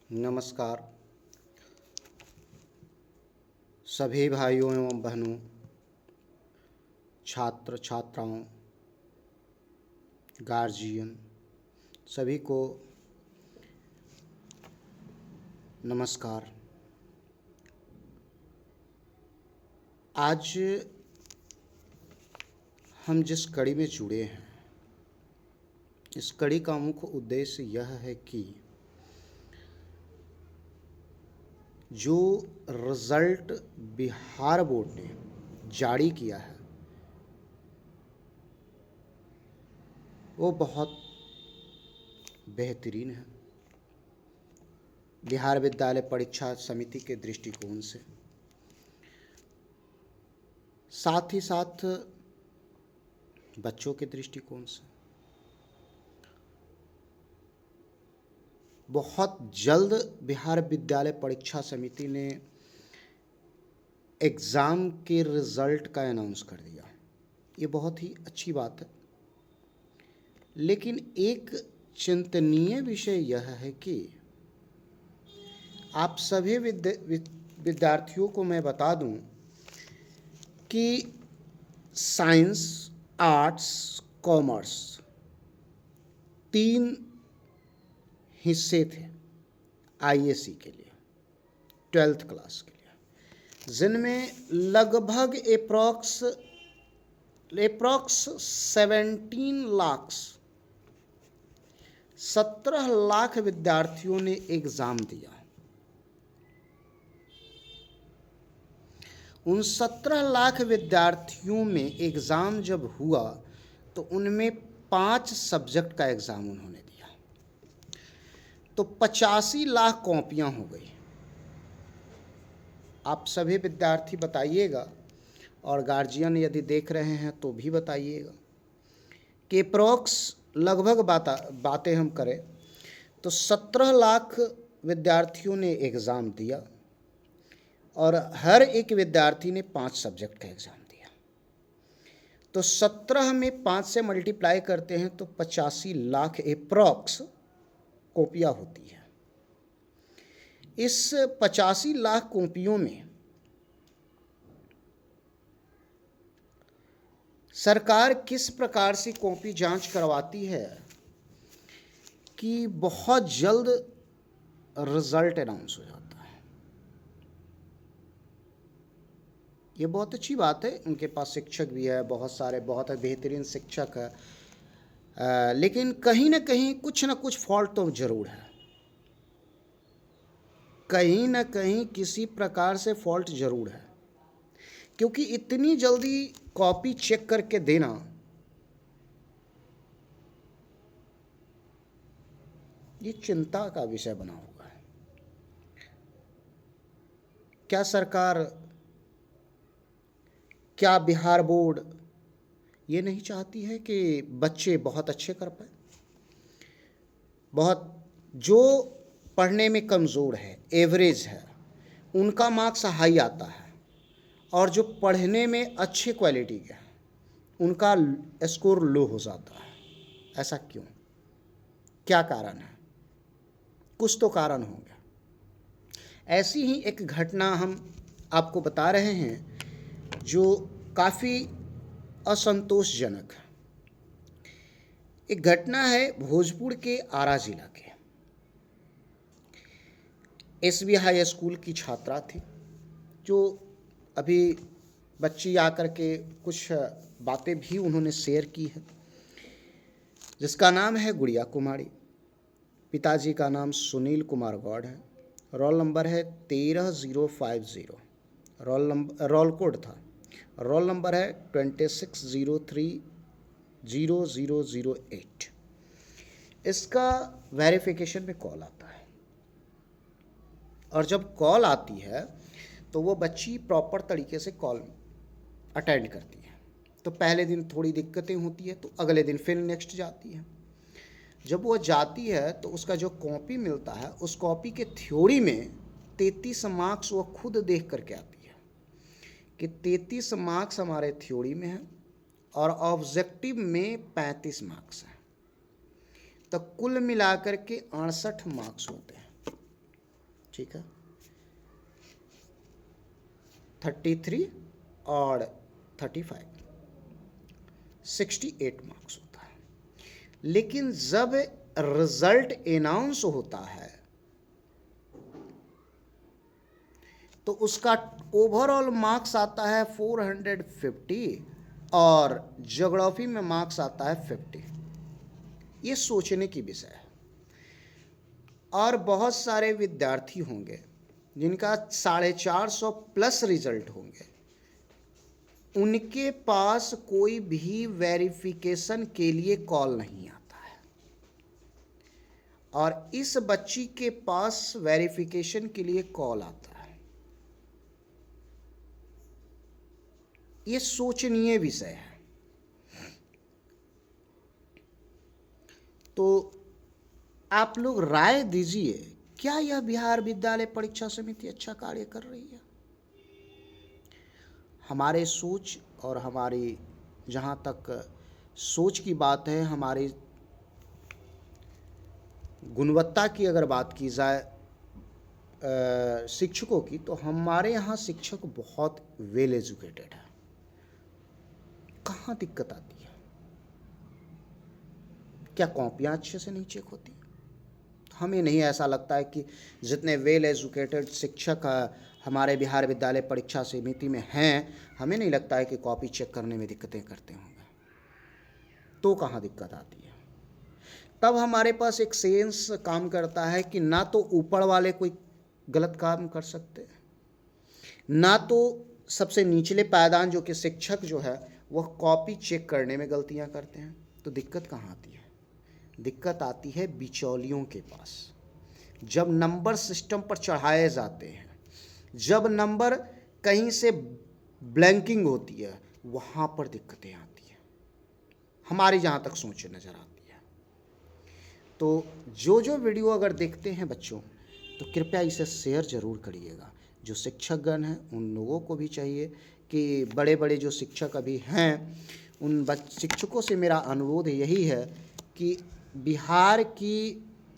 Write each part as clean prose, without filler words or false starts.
नमस्कार सभी भाइयों एवं बहनों, छात्र छात्राओं, गार्जियन सभी को नमस्कार। आज हम जिस कड़ी में जुड़े हैं, इस कड़ी का मुख्य उद्देश्य यह है कि जो रिज़ल्ट बिहार बोर्ड ने जारी किया है वो बहुत बेहतरीन है। बिहार विद्यालय परीक्षा समिति के दृष्टिकोण से, साथ ही साथ बच्चों के दृष्टिकोण से बहुत जल्द बिहार विद्यालय परीक्षा समिति ने एग्ज़ाम के रिज़ल्ट का अनाउंस कर दिया। ये बहुत ही अच्छी बात है, लेकिन एक चिंतनीय विषय यह है कि आप सभी विद्यार्थियों को मैं बता दूं कि साइंस, आर्ट्स, कॉमर्स 3 हिस्से थे आईएससी के लिए, 12th क्लास के लिए, जिनमें लगभग एप्रॉक्स 17 लाख विद्यार्थियों ने एग्ज़ाम दिया। उन 17 लाख विद्यार्थियों में एग्ज़ाम जब हुआ तो उनमें 5 सब्जेक्ट का एग्ज़ाम उन्होंने दिया, तो 85 लाख कॉपियाँ हो गई। आप सभी विद्यार्थी बताइएगा, और गार्जियन यदि देख रहे हैं तो भी बताइएगा कि अप्रॉक्स लगभग बातें हम करें तो 17 लाख विद्यार्थियों ने एग्ज़ाम दिया और हर एक विद्यार्थी ने 5 सब्जेक्ट का एग्ज़ाम दिया। तो 17 में 5 से मल्टीप्लाई करते हैं तो 85 लाख एप्रॉक्स कॉपियाँ होती है। इस 85 लाख कॉपियों में सरकार किस प्रकार से कॉपी जांच करवाती है कि बहुत जल्द रिज़ल्ट अनाउंस हो जाता है। ये बहुत अच्छी बात है, उनके पास शिक्षक भी है, बहुत सारे बहुत बेहतरीन शिक्षक है, लेकिन कहीं ना कहीं कुछ ना कुछ फॉल्ट तो ज़रूर है। कहीं ना कहीं किसी प्रकार से फॉल्ट ज़रूर है, क्योंकि इतनी जल्दी कॉपी चेक करके देना ये चिंता का विषय बना हुआ है। क्या सरकार, क्या बिहार बोर्ड ये नहीं चाहती है कि बच्चे बहुत अच्छे कर पाए? बहुत जो पढ़ने में कमज़ोर है, एवरेज है, उनका मार्क्स हाई आता है, और जो पढ़ने में अच्छे क्वालिटी के हैं उनका स्कोर लो हो जाता है। ऐसा क्यों? क्या कारण है? कुछ तो कारण होंगे। ऐसी ही एक घटना हम आपको बता रहे हैं जो काफ़ी असंतोषजनक है। एक घटना है भोजपुर के आरा जिला के। एसबी हाई स्कूल की छात्रा थी, जो अभी बच्ची आकर के कुछ बातें भी उन्होंने शेयर की है, जिसका नाम है गुड़िया कुमारी। पिताजी का नाम सुनील कुमार गौड़ है। रोल नंबर है 13050। रोल कोड था, रोल नंबर है 26030008। इसका वेरिफिकेशन में कॉल आता है, और जब कॉल आती है तो वो बच्ची प्रॉपर तरीके से कॉल अटेंड करती है। तो पहले दिन थोड़ी दिक्कतें होती है, तो अगले दिन फिर नेक्स्ट जाती है। जब वो जाती है तो उसका जो कॉपी मिलता है, उस कॉपी के थ्योरी में 33 मार्क्स वो खुद देख करके आती है कि 33 मार्क्स हमारे थ्योरी में हैं और ऑब्जेक्टिव में 35 मार्क्स हैं, तो कुल मिलाकर के 68 मार्क्स होते हैं। ठीक है, 33 और 35, 68 मार्क्स होता है। लेकिन जब रिजल्ट अनाउंस होता है तो उसका ओवरऑल मार्क्स आता है 450 और ज्योग्राफी में मार्क्स आता है 50। ये सोचने की विषय है। और बहुत सारे विद्यार्थी होंगे जिनका 450 प्लस रिजल्ट होंगे, उनके पास कोई भी वेरिफिकेशन के लिए कॉल नहीं आता है, और इस बच्ची के पास वेरिफिकेशन के लिए कॉल आता है। ये सोचनीय विषय है। तो आप लोग राय दीजिए, क्या यह बिहार विद्यालय परीक्षा समिति अच्छा कार्य कर रही है? हमारे सोच और हमारी, जहाँ तक सोच की बात है, हमारी गुणवत्ता की अगर बात की जाए शिक्षकों की, तो हमारे यहाँ शिक्षक बहुत वेल एजुकेटेड है। कहाँ दिक्कत आती है? क्या कॉपियाँ अच्छे से नहीं चेक होती? हमें नहीं ऐसा लगता है कि जितने वेल एजुकेटेड शिक्षक हमारे बिहार विद्यालय परीक्षा समिति में हैं, हमें नहीं लगता है कि कॉपी चेक करने में दिक्कतें करते होंगे। तो कहाँ दिक्कत आती है? तब हमारे पास एक सेंस काम करता है कि ना तो ऊपर वाले कोई गलत काम कर सकते, ना तो सबसे निचले पायदान जो कि शिक्षक जो है वह कॉपी चेक करने में गलतियां करते हैं। तो दिक्कत कहाँ आती है? दिक्कत आती है बिचौलियों के पास। जब नंबर सिस्टम पर चढ़ाए जाते हैं, जब नंबर कहीं से ब्लैंकिंग होती है, वहाँ पर दिक्कतें आती हैं। हमारी जहाँ तक सोच नज़र आती है। तो जो वीडियो अगर देखते हैं बच्चों, तो कृपया इसे शेयर ज़रूर करिएगा। जो शिक्षकगण हैं उन लोगों को भी चाहिए कि बड़े बड़े जो शिक्षक अभी हैं, उन शिक्षकों से मेरा अनुरोध यही है कि बिहार की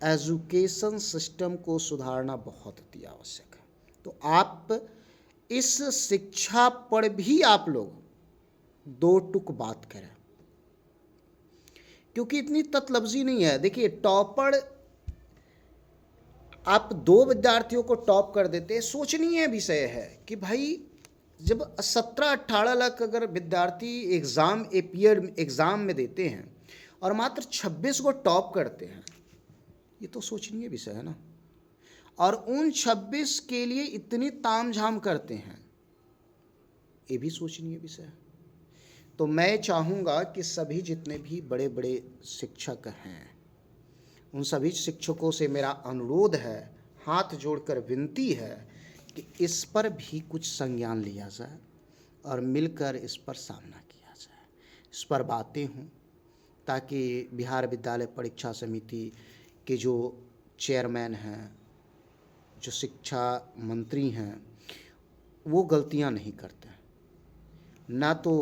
एजुकेशन सिस्टम को सुधारना बहुत अति आवश्यक है। तो आप इस शिक्षा पर भी आप लोग दो टुक बात करें, क्योंकि इतनी ततलफ्जी नहीं है। देखिए, टॉपर आप 2 विद्यार्थियों को टॉप कर देते हैं, सोचनीय विषय है कि भाई जब 17-18 लाख अगर विद्यार्थी एग्ज़ाम में देते हैं और मात्र 26 को टॉप करते हैं, ये तो सोचनीय विषय है ना। और उन 26 के लिए इतनी तामझाम करते हैं, ये भी सोचनीय विषय है। तो मैं चाहूँगा कि सभी जितने भी बड़े बड़े शिक्षक हैं, उन सभी शिक्षकों से मेरा अनुरोध है, हाथ जोड़कर विनती है कि इस पर भी कुछ संज्ञान लिया जाए और मिलकर इस पर सामना किया जाए, इस पर बातें हों, ताकि बिहार विद्यालय परीक्षा समिति के जो चेयरमैन हैं, जो शिक्षा मंत्री हैं, वो गलतियां नहीं करते। ना तो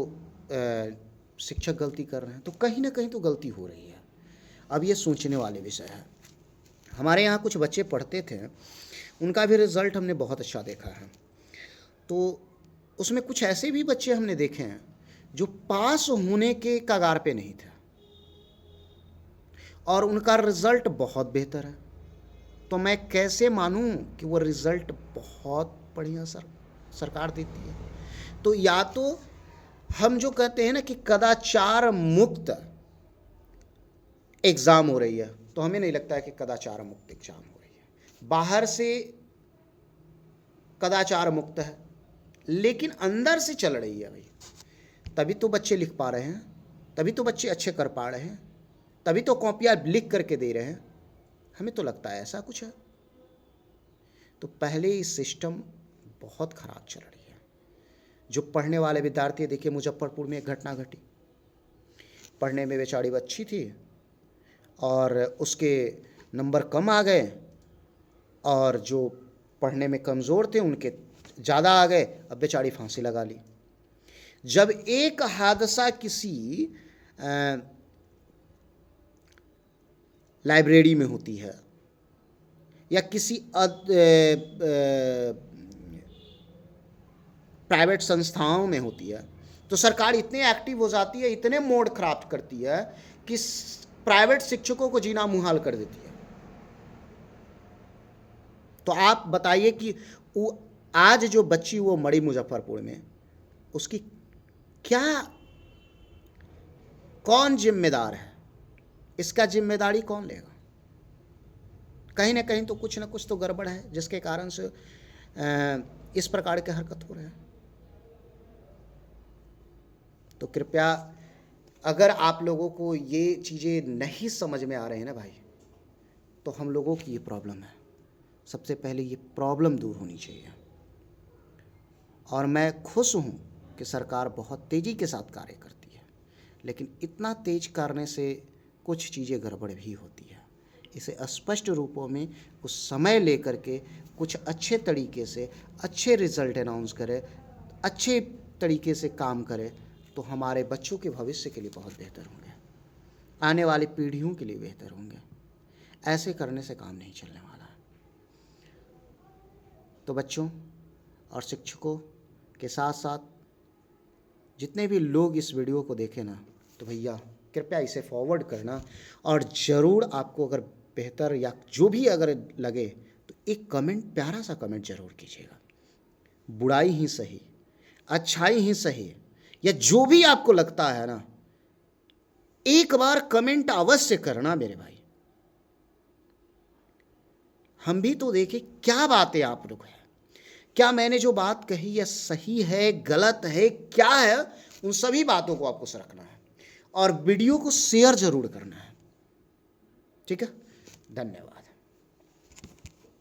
शिक्षक गलती कर रहे हैं, तो कहीं ना कहीं तो गलती हो रही है। अब ये सोचने वाले विषय है। हमारे यहाँ कुछ बच्चे पढ़ते थे, उनका भी रिज़ल्ट हमने बहुत अच्छा देखा है। तो उसमें कुछ ऐसे भी बच्चे हमने देखे हैं जो पास होने के कगार पे नहीं थे और उनका रिज़ल्ट बहुत बेहतर है। तो मैं कैसे मानूं कि वो रिज़ल्ट बहुत बढ़िया सरकार देती है? तो या तो हम जो कहते हैं ना कि कदाचार मुक्त एग्ज़ाम हो रही है, तो हमें नहीं लगता है कि कदाचार मुक्त एग्ज़ाम हो रही है। बाहर से कदाचार मुक्त है, लेकिन अंदर से चल रही है भाई, तभी तो बच्चे लिख पा रहे हैं, तभी तो बच्चे अच्छे कर पा रहे हैं, तभी तो कॉपियाँ लिख करके दे रहे हैं। हमें तो लगता है ऐसा कुछ है। तो पहले ही सिस्टम बहुत ख़राब चल रही है। जो पढ़ने वाले विद्यार्थी, देखिए मुजफ्फरपुर में एक घटना घटी, पढ़ने में बेचारी अच्छी थी और उसके नंबर कम आ गए, और जो पढ़ने में कमज़ोर थे उनके ज़्यादा आ गए। अब बेचारी फांसी लगा ली। जब एक हादसा किसी लाइब्रेरी में होती है या किसी प्राइवेट संस्थाओं में होती है, तो सरकार इतनी एक्टिव हो जाती है, इतने मोड क्राफ्ट करती है कि प्राइवेट शिक्षकों को जीना मुहाल कर देती है। तो आप बताइए कि वो आज जो बच्ची वो मरी मुजफ्फरपुर में, उसकी क्या, कौन जिम्मेदार है, इसका जिम्मेदारी कौन लेगा? कहीं ना कहीं तो कुछ ना कुछ तो गड़बड़ है, जिसके कारण से इस प्रकार के हरकत हो रहे हैं। तो कृपया, अगर आप लोगों को ये चीज़ें नहीं समझ में आ रहे हैं ना भाई, तो हम लोगों की ये प्रॉब्लम है। सबसे पहले ये प्रॉब्लम दूर होनी चाहिए। और मैं खुश हूँ कि सरकार बहुत तेज़ी के साथ कार्य करती है, लेकिन इतना तेज करने से कुछ चीज़ें गड़बड़ भी होती है। इसे स्पष्ट रूपों में कुछ समय लेकर के कुछ अच्छे तरीके से अच्छे रिजल्ट अनाउंस करें, अच्छे तरीके से काम करें, तो हमारे बच्चों के भविष्य के लिए बहुत बेहतर होंगे, आने वाली पीढ़ियों के लिए बेहतर होंगे। ऐसे करने से काम नहीं चलने वाला है। तो बच्चों और शिक्षकों के साथ साथ जितने भी लोग इस वीडियो को देखें ना, तो भैया कृपया इसे फॉरवर्ड करना, और ज़रूर आपको अगर बेहतर या जो भी अगर लगे तो एक कमेंट, प्यारा सा कमेंट ज़रूर कीजिएगा। बुराई ही सही, अच्छाई ही सही, या जो भी आपको लगता है ना, एक बार कमेंट अवश्य करना मेरे भाई। हम भी तो देखें क्या बातें आप लोग हैं, क्या मैंने जो बात कही यह सही है, गलत है, क्या है, उन सभी बातों को आपको रखना है और वीडियो को शेयर जरूर करना है। ठीक है, धन्यवाद।